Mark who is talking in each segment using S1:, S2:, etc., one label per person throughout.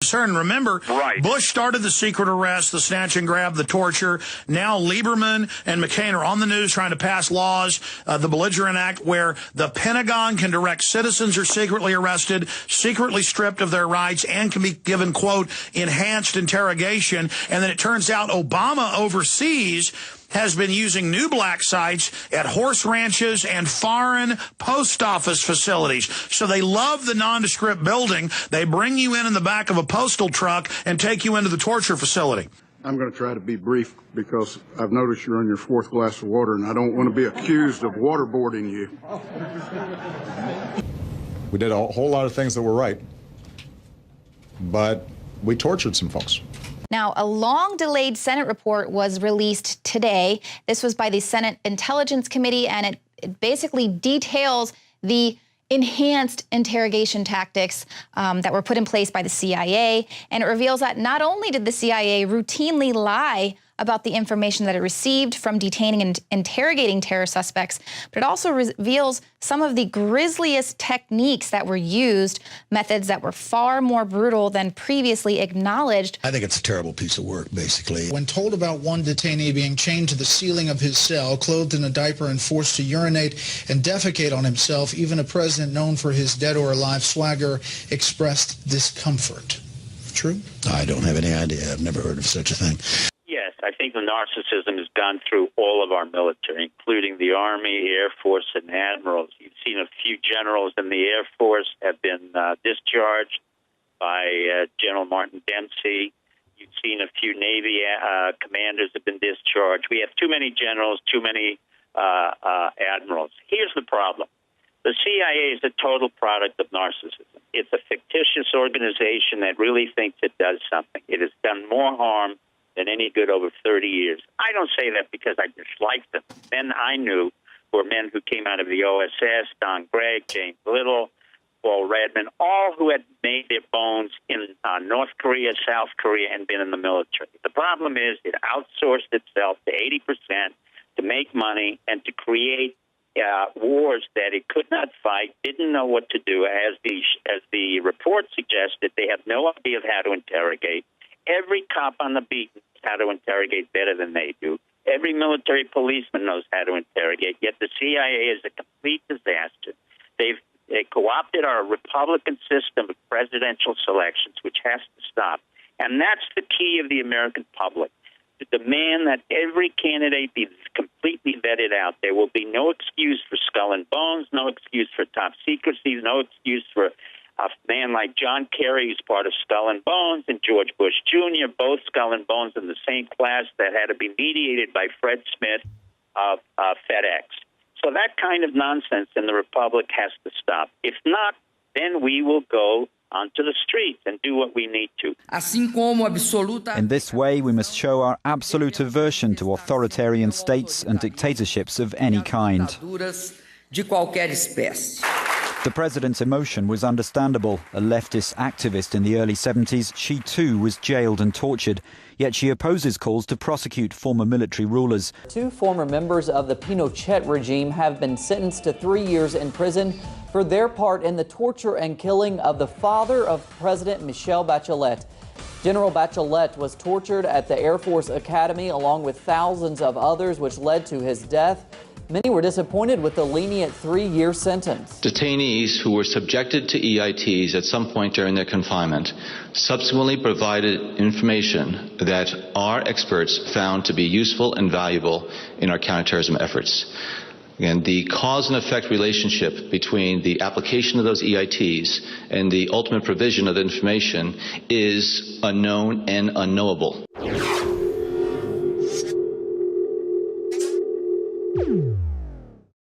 S1: concern. Remember,
S2: Right.
S1: Bush started the secret arrest, the snatch and grab, the torture. Now Lieberman and McCain are on the news trying to pass laws, the Belligerent Act, where the Pentagon can direct citizens are secretly arrested, secretly stripped of their rights, and can be given, quote, enhanced interrogation. And then it turns out Obama overseas has been using new black sites at horse ranches and foreign post office facilities. So they love the nondescript building. They bring you in the back of a postal truck and take you into the torture facility.
S3: I'm going to try to be brief because I've noticed you're on your fourth glass of water, and I don't want to be accused of waterboarding you.
S4: We did a whole lot of things that were right, but we tortured some folks.
S5: Now, a long-delayed Senate report was released today. This was by the Senate Intelligence Committee, and it basically details the enhanced interrogation tactics that were put in place by the CIA. And it reveals that not only did the CIA routinely lie about the information that it received from detaining and interrogating terror suspects, but it also reveals some of the grisliest techniques that were used, methods that were far more brutal than previously acknowledged.
S6: I think it's a terrible piece of work, basically.
S7: When told about one detainee being chained to the ceiling of his cell, clothed in a diaper and forced to urinate and defecate on himself, even a president known for his dead or alive swagger expressed discomfort. True?
S6: I don't have any idea. I've never heard of such a thing.
S2: Yes, I think the narcissism has gone through all of our military, including the Army, Air Force, and admirals. You've seen a few generals in the Air Force have been discharged by General Martin Dempsey. You've seen a few Navy commanders have been discharged. We have too many generals, too many admirals. Here's the problem. The CIA is a total product of narcissism. It's a fictitious organization that really thinks it does something. It has done more harm than any good over 30 years. I don't say that because I disliked them. Men I knew were men who came out of the OSS, Don Gregg, James Little, Paul Redman, all who had made their bones in North Korea, South Korea, and been in the military. The problem is it outsourced itself to 80% to make money and to create wars that it could not fight, didn't know what to do. As the report suggested, they have no idea of how to interrogate. Every cop on the beat knows how to interrogate better than they do. Every military policeman knows how to interrogate, yet the CIA is a complete disaster. They co-opted our Republican system of presidential selections, which has to stop. And that's the key of the American public, to demand that every candidate be completely vetted out. There will be no excuse for skull and bones, no excuse for top secrecy, no excuse for a man like John Kerry, who's part of Skull and Bones, and George Bush Jr., both Skull and Bones in the same class that had to be mediated by Fred Smith of FedEx. So that kind of nonsense in the Republic has to stop. If not, then we will go onto the streets and do what we need to.
S8: In this way, we must show our absolute aversion to authoritarian states and dictatorships of any kind. The president's emotion was understandable. A leftist activist in the early 70s, she too was jailed and tortured. Yet she opposes calls to prosecute former military rulers.
S9: 2 former members of the Pinochet regime have been sentenced to 3 years in prison for their part in the torture and killing of the father of President Michelle Bachelet. General Bachelet was tortured at the Air Force Academy along with thousands of others, which led to his death. Many were disappointed with the lenient 3-year sentence.
S10: Detainees who were subjected to EITs at some point during their confinement subsequently provided information that our experts found to be useful and valuable in our counterterrorism efforts. And the cause and effect relationship between the application of those EITs and the ultimate provision of the information is unknown and unknowable.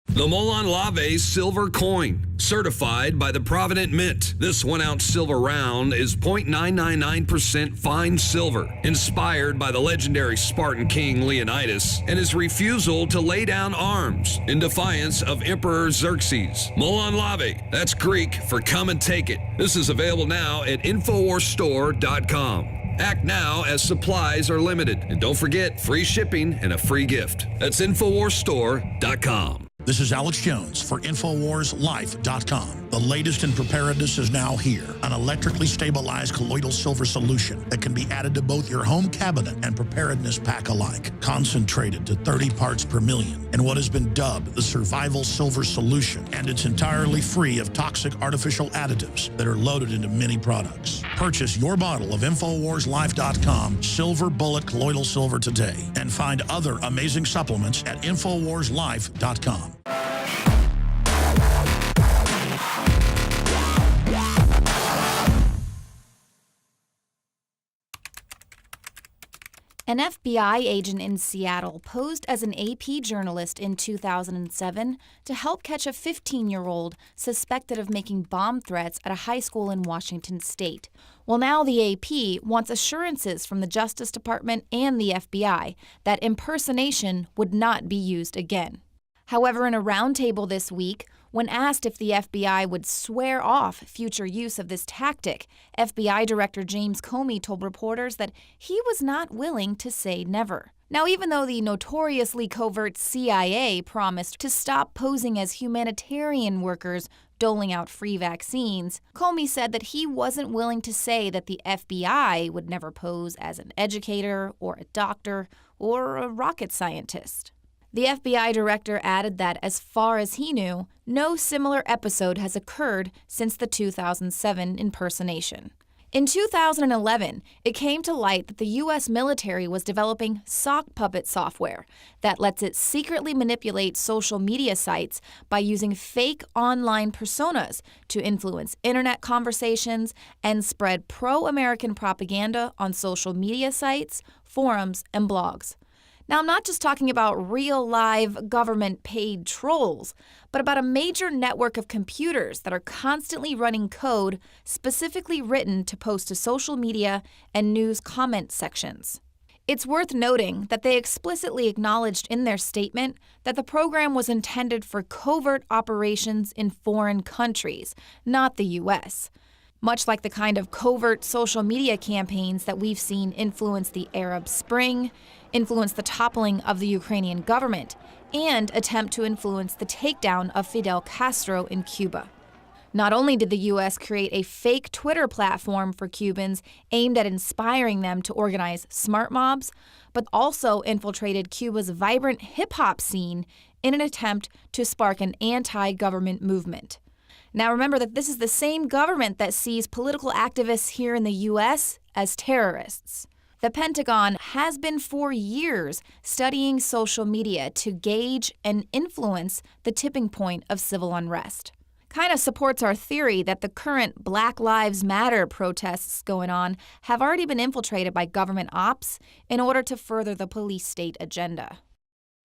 S11: The Molon Lave Silver Coin, certified by the Provident Mint. This 1-ounce silver round is 0.999% fine silver, inspired by the legendary Spartan king Leonidas and his refusal to lay down arms in defiance of Emperor Xerxes. Molon Lave, that's Greek for come and take it. This is available now at INFOWARSstore.com. Act now as supplies are limited. And don't forget, free shipping and a free gift. That's INFOWARSstore.com.
S1: This is Alex Jones for InfoWarsLife.com. The latest in preparedness is now here, an electrically stabilized colloidal silver solution that can be added to both your home cabinet and preparedness pack alike, concentrated to 30 parts per million in what has been dubbed the survival silver solution, and it's entirely free of toxic artificial additives that are loaded into many products. Purchase your bottle of InfoWarsLife.com Silver Bullet Colloidal Silver today and find other amazing supplements at InfoWarsLife.com.
S5: An FBI agent in Seattle posed as an AP journalist in 2007 to help catch a 15-year-old suspected of making bomb threats at a high school in Washington state. Well, now the AP wants assurances from the Justice Department and the FBI that impersonation would not be used again. However, in a roundtable this week, when asked if the FBI would swear off future use of this tactic, FBI Director James Comey told reporters that he was not willing to say never. Now, even though the notoriously covert CIA promised to stop posing as humanitarian workers doling out free vaccines, Comey said that he wasn't willing to say that the FBI would never pose as an educator or a doctor or a rocket scientist. The FBI director added that, as far as he knew, no similar episode has occurred since the 2007 impersonation. In 2011, it came to light that the U.S. military was developing sock puppet software that lets it secretly manipulate social media sites by using fake online personas to influence internet conversations and spread pro-American propaganda on social media sites, forums, and blogs. Now, I'm not just talking about real live government-paid trolls, but about a major network of computers that are constantly running code specifically written to post to social media and news comment sections. It's worth noting that they explicitly acknowledged in their statement that the program was intended for covert operations in foreign countries, not the U.S., much like the kind of covert social media campaigns that we've seen influence the Arab Spring, influence the toppling of the Ukrainian government, and attempt to influence the takedown of Fidel Castro in Cuba. Not only did the U.S. create a fake Twitter platform for Cubans aimed at inspiring them to organize smart mobs, but also infiltrated Cuba's vibrant hip-hop scene in an attempt to spark an anti-government movement. Now remember that this is the same government that sees political activists here in the U.S. as terrorists. The Pentagon has been for years studying social media to gauge and influence the tipping point of civil unrest. Kind of supports our theory that the current Black Lives Matter protests going on have already been infiltrated by government ops in order to further the police state agenda.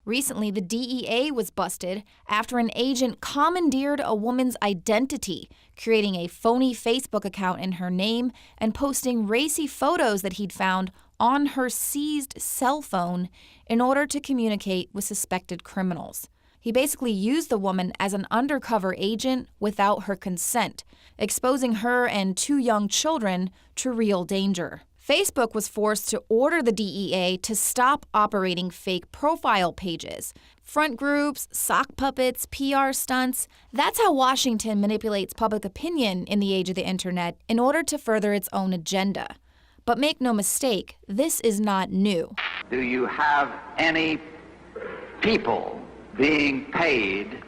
S5: Recently, the DEA was busted after an agent commandeered a woman's identity, creating a phony Facebook account in her name and posting racy photos that he'd found on her seized cell phone in order to communicate with suspected criminals. He basically used the woman as an undercover agent without her consent, exposing her and 2 young children to real danger. Facebook was forced to order the DEA to stop operating fake profile pages. Front groups, sock puppets, PR stunts. That's how Washington manipulates public opinion in the age of the internet in order to further its own agenda. But make no mistake, this is not new.
S12: Do you have any people being paid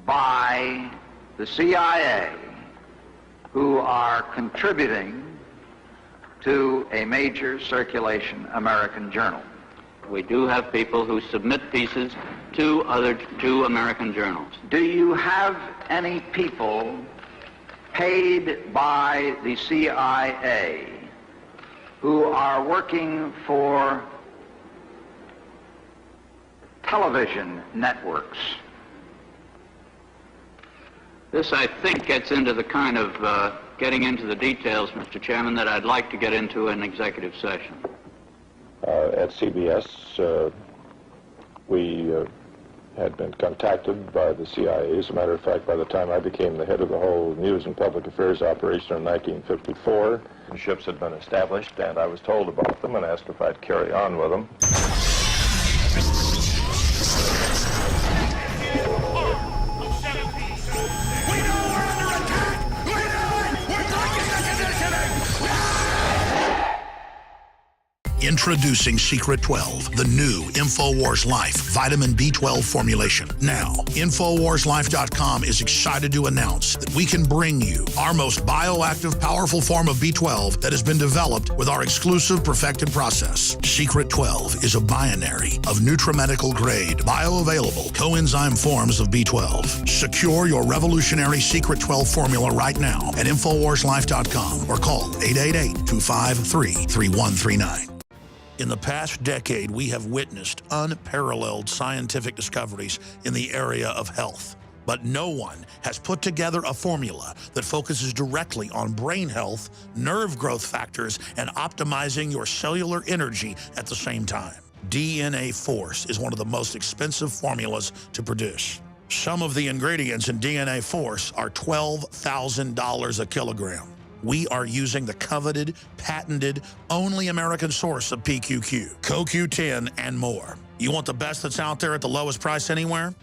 S12: by the CIA who are contributing to a major circulation American journal?
S13: We do have people who submit pieces to American journals.
S12: Do you have any people paid by the CIA who are working for television networks?
S13: This, I think, gets into the kind of getting into the details, Mr. Chairman, that I'd like to get into in executive session.
S14: At CBS, we had been contacted by the CIA. As a matter of fact, by the time I became the head of the whole news and public affairs operation in 1954, ships had been established, and I was told about them and asked if I'd carry on with them.
S15: We know
S1: Introducing Secret 12, the new INFOWARS Life vitamin B12 formulation. Now, INFOWARSLife.com is excited to announce that we can bring you our most bioactive, powerful form of B12 that has been developed with our exclusive perfected process. Secret 12 is a binary of nutramedical grade, bioavailable coenzyme forms of B12. Secure your revolutionary Secret 12 formula right now at INFOWARSLife.com or call 888-253-3139. In the past decade, we have witnessed unparalleled scientific discoveries in the area of health. But no one has put together a formula that focuses directly on brain health, nerve growth factors, and optimizing your cellular energy at the same time. DNA Force is one of the most expensive formulas to produce. Some of the ingredients in DNA Force are $12,000 a kilogram. We are using the coveted, patented, only American source of PQQ, CoQ10, and more. You want the best that's out there at the lowest price anywhere?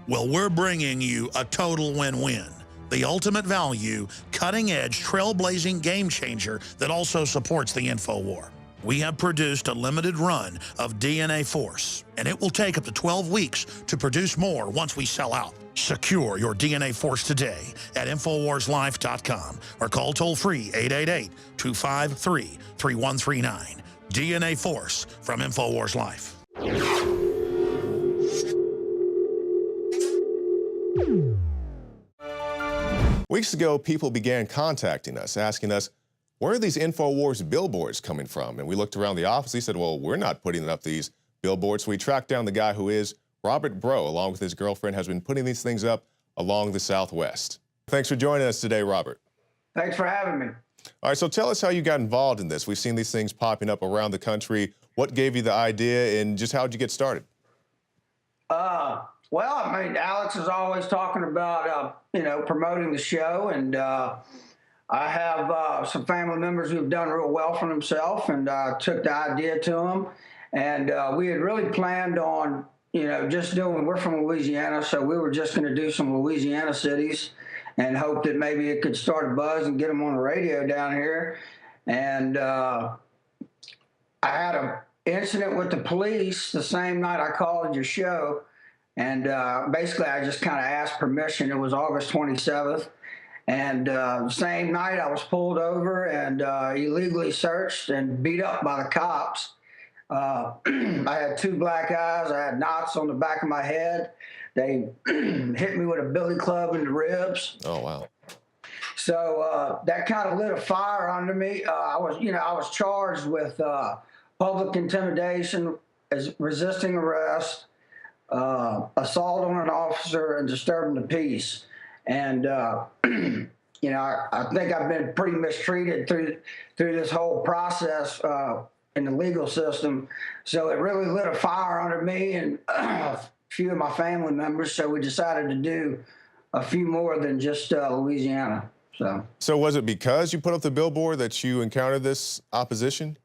S1: Well, we're bringing you a total win-win. The ultimate value, cutting-edge, trailblazing game changer that also supports the InfoWar. We have produced a limited run of DNA Force, and it will take up to 12 weeks to produce more once we sell out. Secure your DNA Force today at InfoWarsLife.com or call toll-free 888-253-3139. DNA Force from InfoWars Life.
S15: Weeks ago, people began contacting us, asking us, where are these InfoWars billboards coming from? And we looked around the office. He said, well, we're not putting up these billboards. So we tracked down the guy who is. Robert Bro, along with his girlfriend, has been putting these things up along the Southwest. Thanks for joining us today, Robert.
S16: Thanks for having me.
S15: All right, so tell us how you got involved in this. We've seen these things popping up around the country. What gave you the idea, and just how did you get started?
S16: Well, I mean, Alex is always talking about, promoting the show, and I have some family members who've done real well for themselves, and took the idea to them. And we had really planned on, just doing, we're from Louisiana, so we were just going to do some Louisiana cities and hope that maybe it could start a buzz and get them on the radio down here. And I had an incident with the police the same night I called your show. And basically, I just kind of asked permission. It was August 27th. And the same night, I was pulled over and illegally searched and beat up by the cops. I had 2 black eyes. I had knots on the back of my head. They hit me with a billy club in the ribs.
S15: Oh, wow.
S16: So that kind of lit a fire under me. I was charged with public intimidation, resisting arrest, assault on an officer, and disturbing the peace. And I think I've been pretty mistreated through this whole process in the legal system. So it really lit a fire under me and a few of my family members. So we decided to do a few more than just Louisiana. So
S15: was it because you put up the billboard that you encountered this opposition?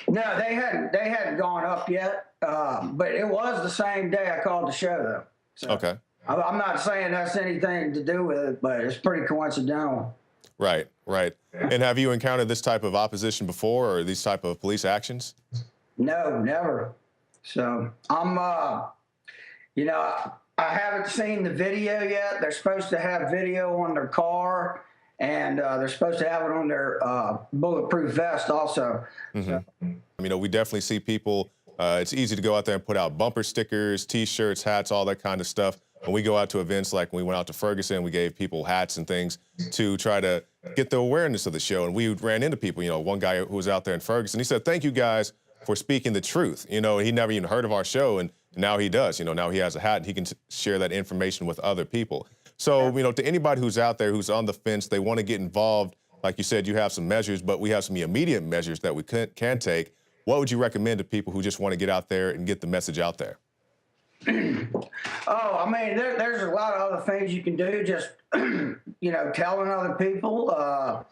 S16: No, they hadn't gone up yet. But it was the same day I called the show, though. So
S15: okay.
S16: I'm not saying that's anything to do with it, but it's pretty coincidental.
S15: Right. And have you encountered this type of opposition before, or these type of police actions?
S16: No, never. So I'm, I haven't seen the video yet. They're supposed to have video on their car, and they're supposed to have it on their bulletproof vest also.
S15: Mm-hmm. So. We definitely see people. It's easy to go out there and put out bumper stickers, T-shirts, hats, all that kind of stuff. When we go out to events, like when we went out to Ferguson, we gave people hats and things to try to get the awareness of the show. And we ran into people, one guy who was out there in Ferguson, he said, thank you guys for speaking the truth. He never even heard of our show, and now he does. Now he has a hat and he can share that information with other people. So, to anybody who's out there who's on the fence, they want to get involved. Like you said, you have some measures, but we have some immediate measures that we can take. What would you recommend to people who just want to get out there and get the message out there?
S16: There's a lot of other things you can do. Just, telling other people. I've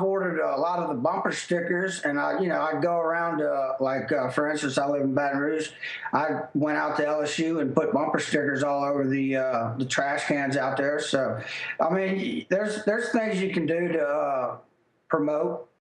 S16: ordered a lot of the bumper stickers, and I go around for instance, I live in Baton Rouge. I went out to LSU and put bumper stickers all over the trash cans out there. So, there's things you can do to promote